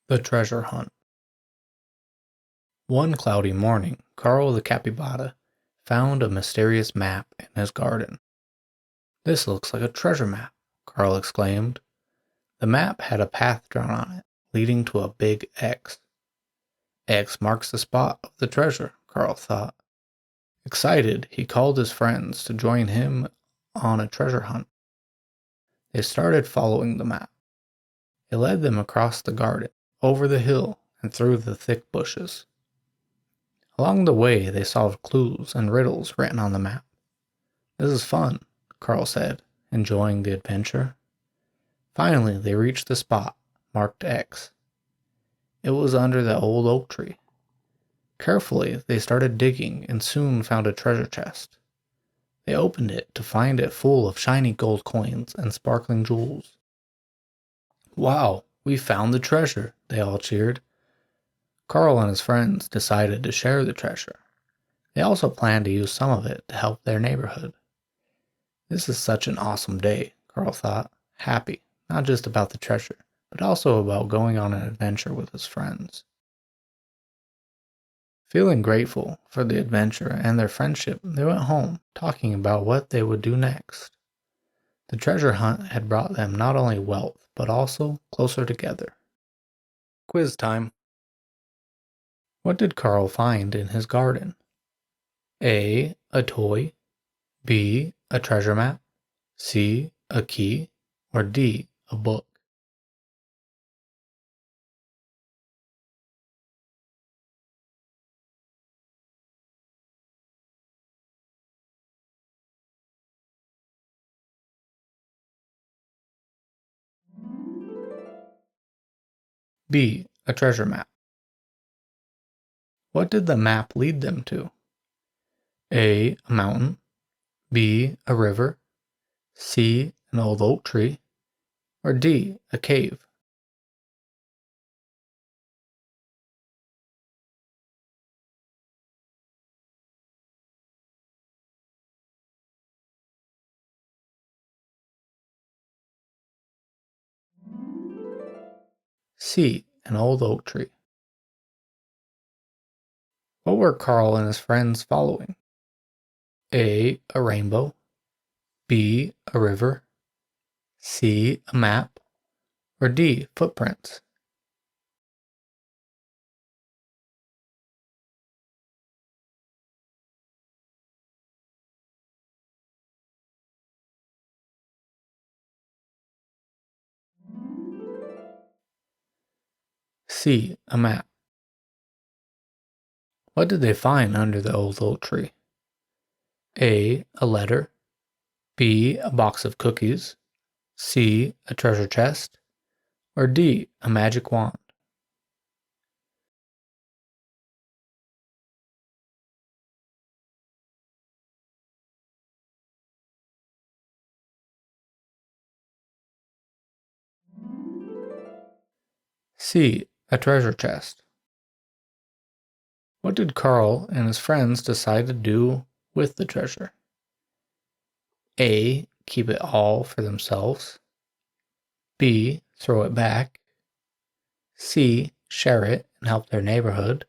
The Treasure Hunt. One cloudy morning, Carl the capybara found a mysterious map in his garden. "This looks like a treasure map," Carl exclaimed. The map had a path drawn on it, leading to a big X. "X marks the spot of the treasure," Carl thought. Excited, he called his friends to join him on a treasure hunt. They started following the map. It led them across the garden, over the hill, and through the thick bushes. Along the way, they solved clues and riddles written on the map. "This is fun," Carl said, enjoying the adventure. Finally, they reached the spot marked X. It was under the old oak tree. Carefully, they started digging and soon found a treasure chest. They opened it to find it full of shiny gold coins and sparkling jewels. "Wow, we found the treasure!" they all cheered. Carl and his friends decided to share the treasure. They also planned to use some of it to help their neighborhood. "This is such an awesome day," Carl thought, happy, not just about the treasure, but also about going on an adventure with his friends. Feeling grateful for the adventure and their friendship, they went home, talking about what they would do next. The treasure hunt had brought them not only wealth, but also closer together. Quiz time. What did Carl find in his garden? A. A toy. B. A treasure map. C. A key. Or D. A book? B. A treasure map. What did the map lead them to? A. A mountain. B. A river. C. An old oak tree. Or D. A cave? C. An old oak tree. What were Carl and his friends following? A. A rainbow. B. A river. C. A map. Or D. Footprints? C. A map. What did they find under the old oak tree? A. A letter. B. A box of cookies. C. A treasure chest. Or D. A magic wand? C. A treasure chest. What did Carl and his friends decide to do with the treasure? A. Keep it all for themselves. B. Throw it back. C. Share it and help their neighborhood.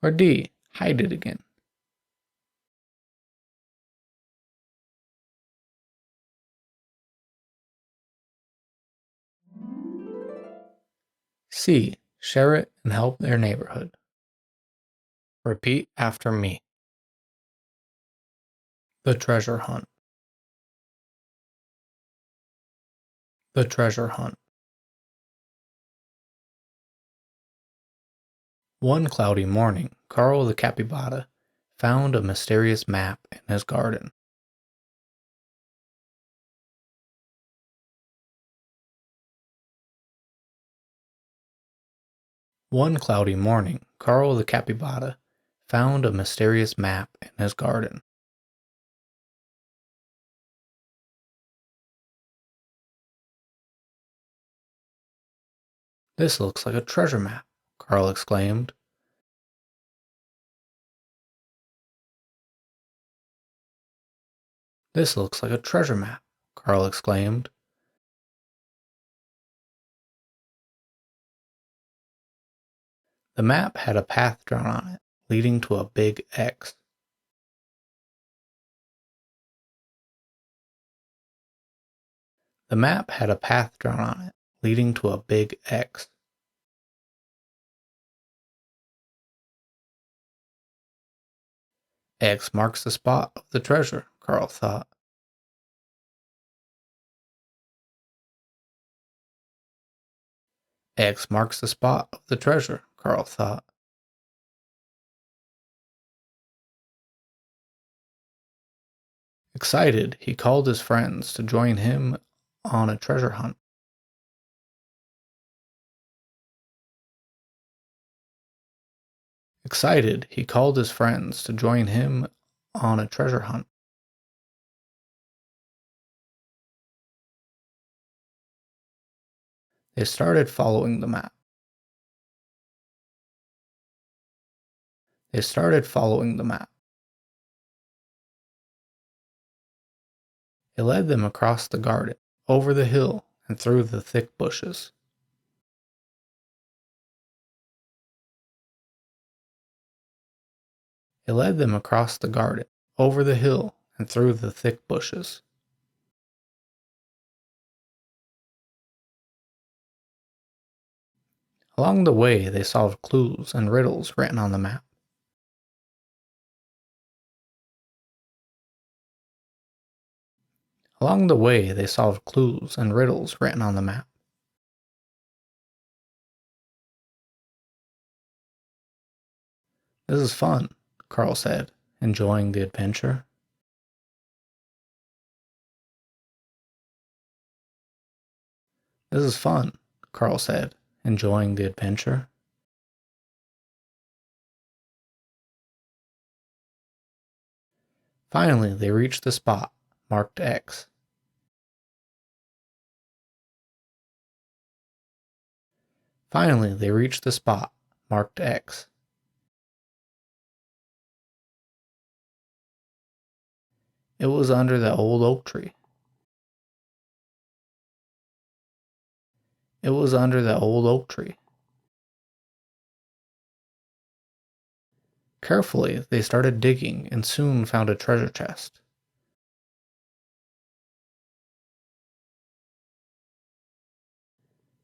Or D. Hide it again? C. Share it and help their neighborhood. Repeat after me. The Treasure Hunt. The Treasure Hunt. One cloudy morning, Carl the capybara found a mysterious map in his garden. One cloudy morning, Carl the capybara found a mysterious map in his garden. "This looks like a treasure map," Carl exclaimed. "This looks like a treasure map," Carl exclaimed. The map had a path drawn on it, leading to a big X. The map had a path drawn on it, leading to a big X. X marks the spot of the treasure, Carl thought. X marks the spot of the treasure, Carl thought. Excited, he called his friends to join him on a treasure hunt. Excited, he called his friends to join him on a treasure hunt. They started following the map. They started following the map. It led them across the garden, over the hill, and through the thick bushes. It led them across the garden, over the hill, and through the thick bushes. Along the way, they solved clues and riddles written on the map. Along the way, they solved clues and riddles written on the map. This is fun, Carl said, enjoying the adventure. This is fun, Carl said, enjoying the adventure. Finally, they reached the spot, marked X. Finally, they reached the spot, marked X. It was under the old oak tree. It was under the old oak tree. Carefully, they started digging and soon found a treasure chest.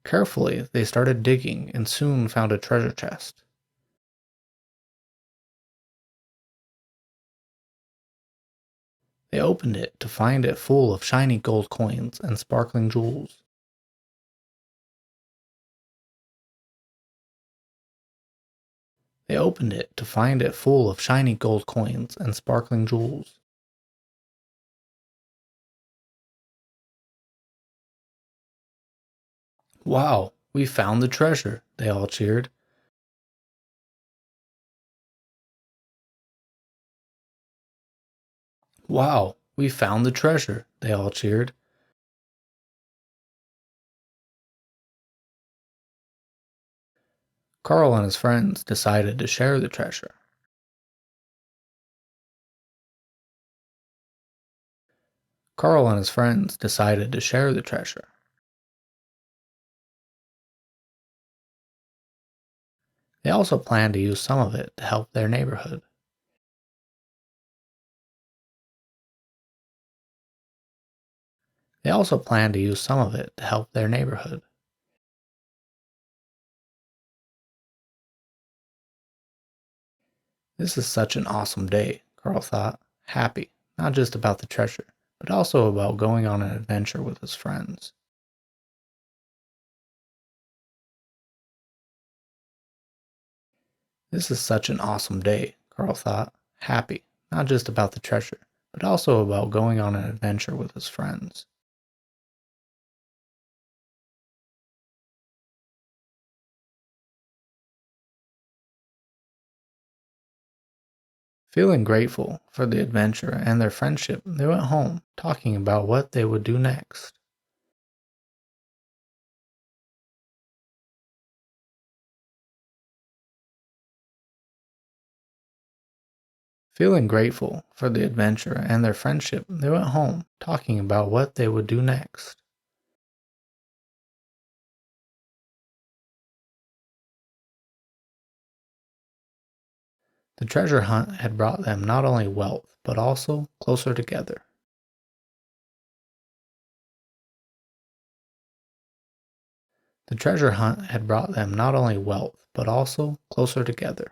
Carefully, they started digging and soon found a treasure chest. They opened it to find it full of shiny gold coins and sparkling jewels. They opened it to find it full of shiny gold coins and sparkling jewels. Wow, we found the treasure, they all cheered. Wow, we found the treasure, they all cheered. Carl and his friends decided to share the treasure. Carl and his friends decided to share the treasure. They also planned to use some of it to help their neighborhood. They also planned to use some of it to help their neighborhood. This is such an awesome day, Carl thought, happy, not just about the treasure, but also about going on an adventure with his friends. This is such an awesome day, Carl thought, happy, not just about the treasure, but also about going on an adventure with his friends. Feeling grateful for the adventure and their friendship, they went home, talking about what they would do next. Feeling grateful for the adventure and their friendship, they went home, talking about what they would do next. The treasure hunt had brought them not only wealth, but also closer together. The treasure hunt had brought them not only wealth, but also closer together.